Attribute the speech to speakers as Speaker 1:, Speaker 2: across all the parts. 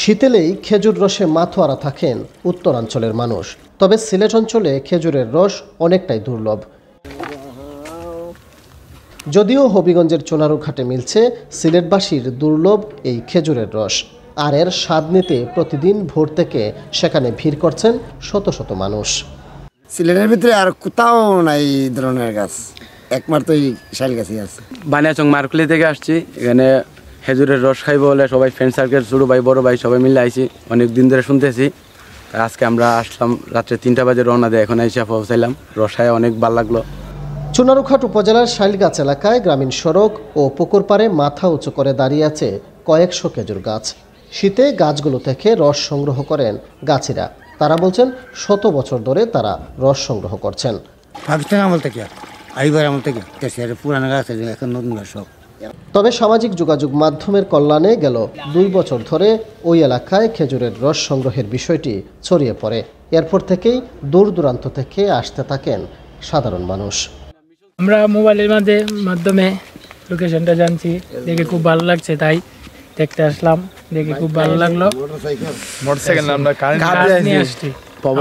Speaker 1: শীতেলেই খেজুর রসে মাথোয়ারা থাকেন উত্তরাঞ্চলের মানুষ, তবে সিলেট অঞ্চলে খেজুরের রস অনেকটাই দুর্লভ। যদিও হবিগঞ্জের চুনারুঘাটে মিলছে সিলেটবাসীর দুর্লভ এই খেজুরের রস, আর এর স্বাদ নিতে প্রতিদিন ভোর থেকে সেখানে ভিড় করছেন শত শত মানুষ।
Speaker 2: সিলেটের ভিতরে আর কোথাও নাই এই ধরনের গাছ, একমাত্র এই শাল গাছই আছে।
Speaker 3: বানিয়াচং মার্কুলি থেকে আসছি, এখানে খেজুরের রস খাইব বলে সবাই ফ্রেন্ড সার্কেল, ছোটো ভাই বড় ভাই সবাই মিলে আইছি, অনেক দিন ধরে শুনতেছি। আজকে আমরা আসলাম রাত্রে 3টা বাজে রওনা দিয়ে এখন এসে পৌঁছাইলাম। রস খাই অনেক ভালো লাগলো।
Speaker 1: চুনারুঘাট উপজেলার শাইলগাছ এলাকায় গ্রামীণ সড়ক ও পুকুর পাড়ে মাথা উঁচু করে দাঁড়িয়ে আছে কয়েকশো খেজুর গাছ। শীতে গাছগুলো থেকে রস সংগ্রহ করেন গাছিরা। তারা বলছেন শত বছর ধরে তারা রস সংগ্রহ করছেন।
Speaker 2: পাকিস্তান আমল থেকে, আইবার আমল থেকে পুরানো গাছ, এখন নতুন গাছ সব।
Speaker 1: তবে সামাজিক যোগাযোগ মাধ্যমের কল্যাণে গেল 2 বছর ধরে ওই এলাকায় খেজুরের রস সংগ্রহের বিষয়টি ছড়িয়ে পড়ে। এরপর থেকেই দূর দূরান্ত থেকে আসতে থাকেন সাধারণ মানুষ।
Speaker 4: আমরা মোবাইলের মাধ্যমে লোকেশনটা জানছি, দেখে খুব ভালো লাগছে, তাই দেখতে আসলাম। দেখে খুব ভালো লাগলো।
Speaker 5: মোটরসাইকেল আমরা
Speaker 4: নিয়ে আসছি,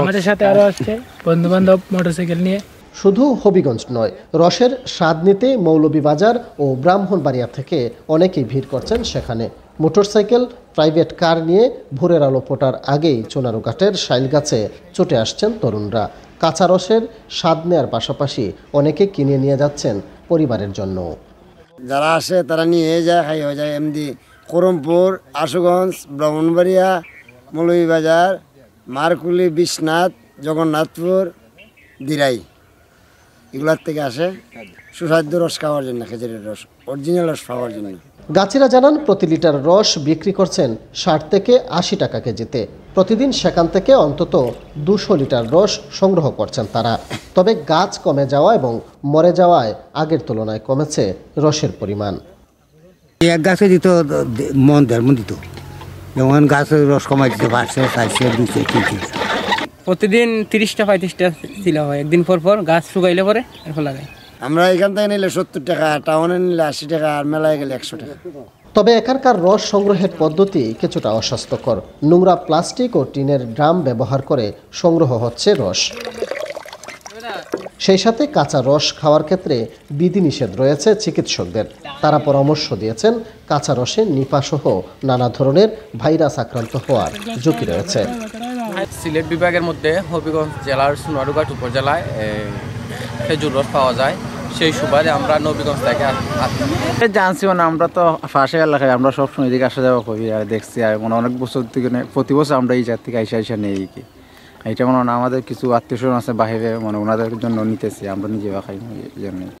Speaker 4: আমাদের সাথে আরো আসছে বন্ধু বান্ধব মোটরসাইকেল নিয়ে।
Speaker 1: শুধু হবিগঞ্জ নয়, রসের স্বাদ নিতে মৌলভীবাজার ও ব্রাহ্মণবাড়িয়া থেকে অনেকেই ভিড় করছেন সেখানে। মোটরসাইকেল, প্রাইভেট কার নিয়ে ভোরের আলো ফোটার আগেই চুনারুঘাটের শাইলগাছে ছুটে আসছেন তরুণরা। কাঁচা রসের স্বাদ নেওয়ার পাশাপাশি অনেকে কিনে নিয়ে যাচ্ছেন পরিবারের জন্য।
Speaker 2: যারা আসে তারা নিয়ে যায়, খাই হয়ে যায়। এমনি করমপুর, আশুগঞ্জ, ব্রাহ্মণবাড়িয়া, মৌলভীবাজার, মারকুলি, বিশ্বনাথ, জগন্নাথপুর, দিরাই, এগুলোর থেকে আসে সুস্বাদু রস খাওয়ার জন্য, খেজুরের রস, অরিজিনাল রস খাওয়ার জন্য।
Speaker 1: গাছিরা জানান প্রতি লিটার রস বিক্রি করছেন 60 থেকে 80 টাকা কেজিতে। প্রতিদিন সেখান থেকে অন্তত 200 লিটার রস সংগ্রহ করছেন তারা। তবে গাছ কমে যাওয়া এবং মরে যাওয়ায় আগের তুলনায় কমেছে রসের পরিমাণ।
Speaker 2: এক গাছে দিত মন 1.5 মন দিত, যেমন গাছের রস কমাই দিতে পারছে 400, 200, 300।
Speaker 6: প্রতিদিন 30টা 35টা ছিল হয়, একদিন পর পর গাছ শুকাইলে পরে এরপর লাগাই।
Speaker 2: আমরা এখান থেকে নিলে 70 টাকা, টাউনে নিলে 80 টাকা, আর মেলায় গেলে 100 টাকা।
Speaker 1: তবে এখানকার রস সংগ্রহের পদ্ধতি কিছুটা অস্বাস্থ্যকর। নোংরা প্লাস্টিক ও টিনের ড্রাম ব্যবহার করে সংগ্রহ হচ্ছে রস। সেই সাথে কাঁচা রস খাওয়ার ক্ষেত্রে বিধিনিষেধ রয়েছে চিকিৎসকদের। তারা পরামর্শ দিয়েছেন কাঁচা রসে নিপাসহ নানা ধরনের ভাইরাস আক্রান্ত হওয়ার ঝুঁকি রয়েছে।
Speaker 3: সিলেট বিভাগের মধ্যে হবিগঞ্জ জেলার চুনারুঘাট উপজেলায় খেজুর রস পাওয়া যায়। সেই সুবাদে আমরা নবীগঞ্জ থেকে
Speaker 5: জানছি, মানে আমরা তো পাশে এলাকায়, আমরা সবসময় এদিকে আসা যাওয়া করি আর দেখছি। আর মানে অনেক বছর থেকে, প্রতি বছর আমরা এই জাত থেকে আইসা নেই কি। এটা মনে হয় আমাদের কিছু আত্মীয় স্বজন আছে বাইরে, মানে ওনাদের জন্য নিতেছি, আমরা নিজেও খাই জন্য।